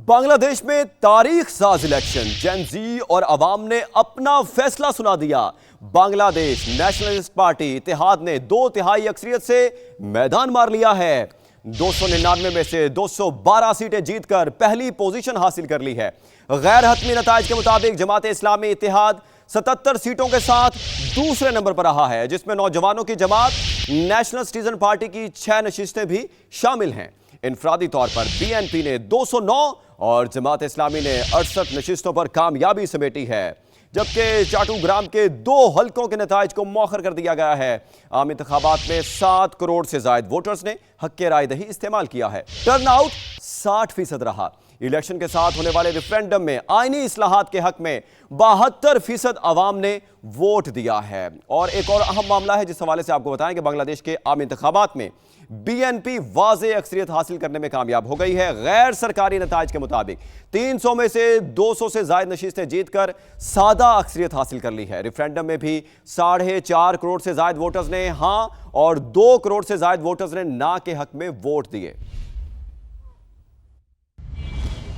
बांग्लादेश में तारीख साज इलेक्शन, जेन जी और अवाम ने अपना फैसला सुना दिया। बांग्लादेश नेशनलिस्ट पार्टी इत्तेहाद ने 2/3 अक्सरियत से मैदान मार लिया है। 299 में से 212 सीटें जीतकर पहली पोजीशन हासिल कर ली है। गैर हतमी नताइज के मुताबिक जमात इस्लामी इत्तेहाद 77 सीटों के साथ दूसरे नंबर पर रहा है, जिसमें नौजवानों की जमात नेशनल सिटीजन पार्टी की 6 नशिस्तें भी शामिल हैं। इनफरादी तौर पर बीएनपी ने 209 और जमात इस्लामी ने 68 नशिस्तों पर कामयाबी समेटी है, जबकि चाटूग्राम के 2 हलकों के नताइज को मौखर कर दिया गया है। आम इंतखाबात में 7 करोड़ से ज्यादा वोटर्स ने हक के राय दही इस्तेमाल किया है। टर्नआउट 60% रहा। इलेक्शन के साथ होने वाले रेफरेंडम में आईनी इस्लाहात के हक में 72% अवाम ने वोट दिया है। और एक और अहम मामला है जिस हवाले से आपको बताएं कि बांग्लादेश के आम इंतखाबात में बीएनपी वाज़े अक्सरियत हासिल करने में कामयाब हो गई है। गैर सरकारी नताइज के मुताबिक 300 में से 200 से ज्यादा नशिस्तें जीतकर सादा अक्सरियत हासिल कर ली है। रेफरेंडम में भी 4.5 करोड़ से ज्यादा वोटर्स ने हां और 2 करोड़ से ज्यादा वोटर्स ने ना के हक में वोट दिए।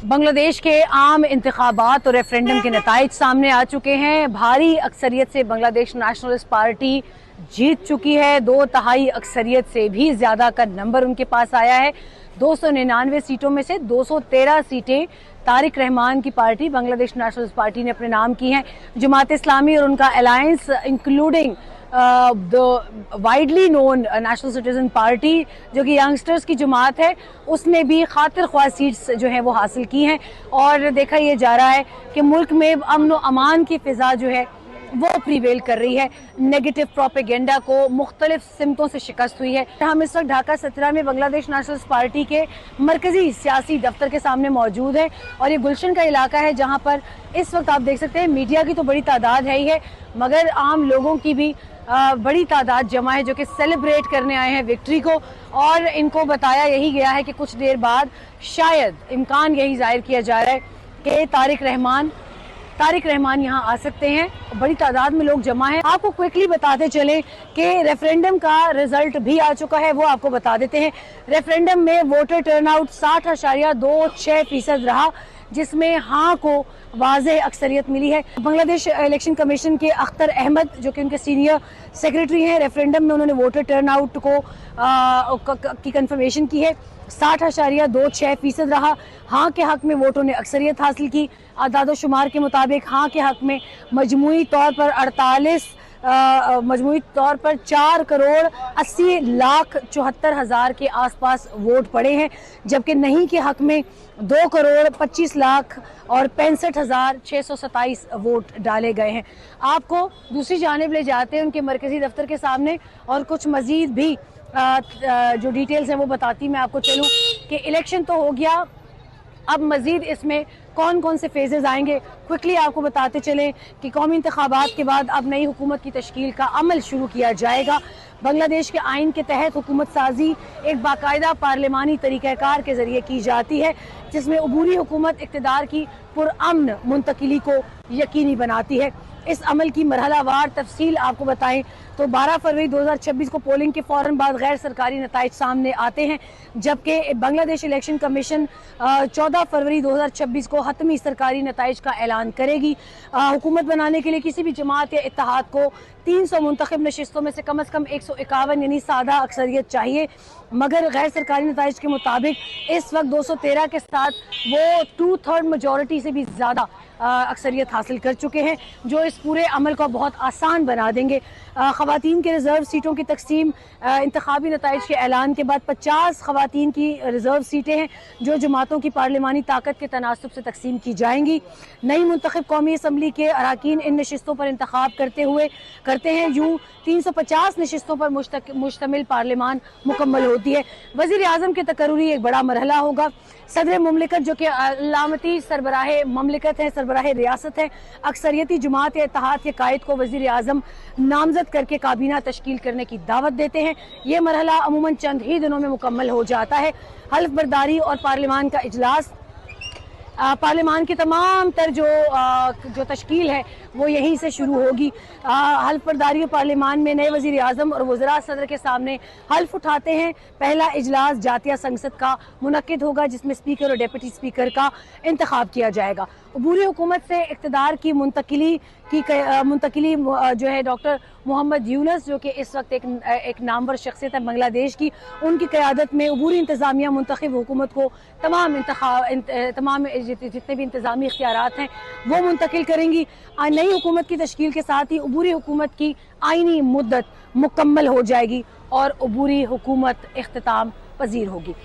बांग्लादेश के आम इंतखाबात और रेफरेंडम के नताइज सामने आ चुके हैं। भारी अक्सरियत से बांग्लादेश नेशनलिस्ट पार्टी जीत चुकी है। 2/3 अक्सरियत से भी ज्यादा का नंबर उनके पास आया है। 299 सीटों में से 213 सीटें तारिक रहमान की पार्टी बांग्लादेश नेशनलिस्ट पार्टी ने अपने नाम की हैं। जमात इस्लामी और उनका alliance including the widely known national citizen party जो कि यंगस्टर्स की जमात है, उसने भी खातिर ख्वाह सीट्स जो है वो हासिल की हैं। और देखा यह जा रहा है कि मुल्क में अमन व अमान की फिजा जो है वो प्रीवेल कर रही है। नेगेटिव प्रोपेगेंडा को मुख्तलिफ सिमतों से शिकस्त हुई है। हम इस वक्त ढाका 17 में बांग्लादेश नेशनलिस्ट पार्टी के मरकजी सियासी दफ्तर के सामने मौजूद है और ये गुलशन का इलाका है जहां पर इस वक्त आप देख सकते हैं मीडिया की तो बड़ी तादाद है ही है, मगर आम लोगों की भी बड़ी तादाद जमा है जो कि सेलिब्रेट करने आए हैं विक्ट्री को। और इनको बताया यही गया है कि कुछ देर बाद शायद इम्कान यही जाहिर किया जा रहा है कि तारिक रहमान यहाँ आ सकते हैं। बड़ी तादाद में लोग जमा हैं। आपको क्विकली बताते चलें कि रेफरेंडम का रिजल्ट भी आ चुका है, वो आपको बता देते हैं। रेफरेंडम में वोटर टर्नआउट 60.26% रहा, जिसमें हाँ को वाज़े अक्सरियत मिली है। बांग्लादेश इलेक्शन कमीशन के अख्तर अहमद जो कि उनके सीनियर सेक्रेटरी हैं, रेफरेंडम में उन्होंने वोटर टर्नआउट की कंफर्मेशन की है। 60.26% रहा। हाँ के हक में वोटों ने अक्सरियत हासिल की। आदाद शुमार के मुताबिक हाँ के हक में मजमूई तौर पर 4,80,74,000 के आसपास वोट पड़े हैं, जबकि नहीं के हक में 2,25,65,627 वोट डाले गए हैं। आपको दूसरी जानिब ले जाते हैं उनके मरकजी दफ्तर के सामने और कुछ मजीद भी जो डिटेल्स हैं वो बताती मैं आपको चलूँ कि इलेक्शन तो हो गया, अब मजीद इसमें कौन कौन से फेजेस आएंगे क्विकली आपको बताते चलें कि कौमी इंतखाबात के बाद अब नई हुकूमत की तश्कील का अमल शुरू किया जाएगा। बांग्लादेश के आइन के तहत हुकूमत साजी एक बाकायदा पार्लिमानी तरीक़ाकार के ज़रिए की जाती है, जिसमें अबूरी हुकूमत इक़्तिदार की पुरअमन मुंतकिली को यकीनी बनाती है। इस अमल की मरहलावार तफसील आपको बताएं तो 12 फरवरी 2026 को पोलिंग के फ़ौरन बाद गैर सरकारी नताइज सामने आते हैं, जबकि बांग्लादेश इलेक्शन कमीशन 14 फरवरी 2026 को हतमी सरकारी नताइज का ऐलान करेगी। हुकूमत बनाने के लिए किसी भी जमात या इत्तेहाद को 300 मुंतखब नशिस्तों में से कम 151 यानी सादा अक्सरियत चाहिए, मगर गैर सरकारी नताइज के मुताबिक इस वक्त 213 के साथ वो 2/3 मेजॉरिटी से भी ज़्यादा अक्सरियत हासिल कर चुके हैं, जो इस पूरे अमल को बहुत आसान बना देंगे। ख़वातीन के रिज़र्व सीटों की तकसीम इंतखाबी नताइज के ऐलान के बाद 50 ख़वातीन की रिज़र्व सीटें हैं जो जमातों की पार्लिमानी ताकत के तनासब से तकसीम की जाएंगी। नई मुंतखब कौमी असम्बली के अरकान इन नशिस्तों पर इंतखाब करते हैं। यूँ 350 नशिस्तों पर मुश्तमिल पार्लिमान मुकम्मल होती है। वज़ीर आज़म के तकर्रुरी एक बड़ा मरहला होगा। सदर मुमलिकत जो कि अलामती सरबराह ममलिकत है, सरबराह रियासत है, अक्सरियती जमात या इत्तेहाद के कायद को वज़ीर आज़म नामजद करके काबीना तश्कील करने की दावत देते हैं। ये मरहला अमूमन चंद ही दिनों में मुकम्मल हो जाता है। हल्फ बर्दारी और पार्लिमान का इजलास पार्लियामान की तमाम तर जो तश्कील है वो यहीं से शुरू होगी। हल्फ बर्दारी पार्लियामान में नए वज़ीर आज़म और वज़रा सदर के सामने हल्फ उठाते हैं। पहला इजलास जातिया संसद का मुनक्किद होगा जिसमें स्पीकर और डिप्टी स्पीकर का इंतखाब किया जाएगा। अबूरी हुकूमत से इक़्तिदार की मुंतकिली जो है डॉक्टर मोहम्मद यूनुस जो कि इस वक्त एक नामवर शख्सियत है बांग्लादेश की, उनकी क़यादत में अबूरी इंतज़ामिया मुंतखब हुकूमत को तमाम जितने भी इंतज़ामी इख्तियारात हैं वो मुंतकिल करेंगी। नई हुकूमत की तश्कील के साथ ही अबूरी हुकूमत की आइनी मुद्दत मुकम्मल हो जाएगी और अबूरी हुकूमत इख्तिताम पजीर होगी।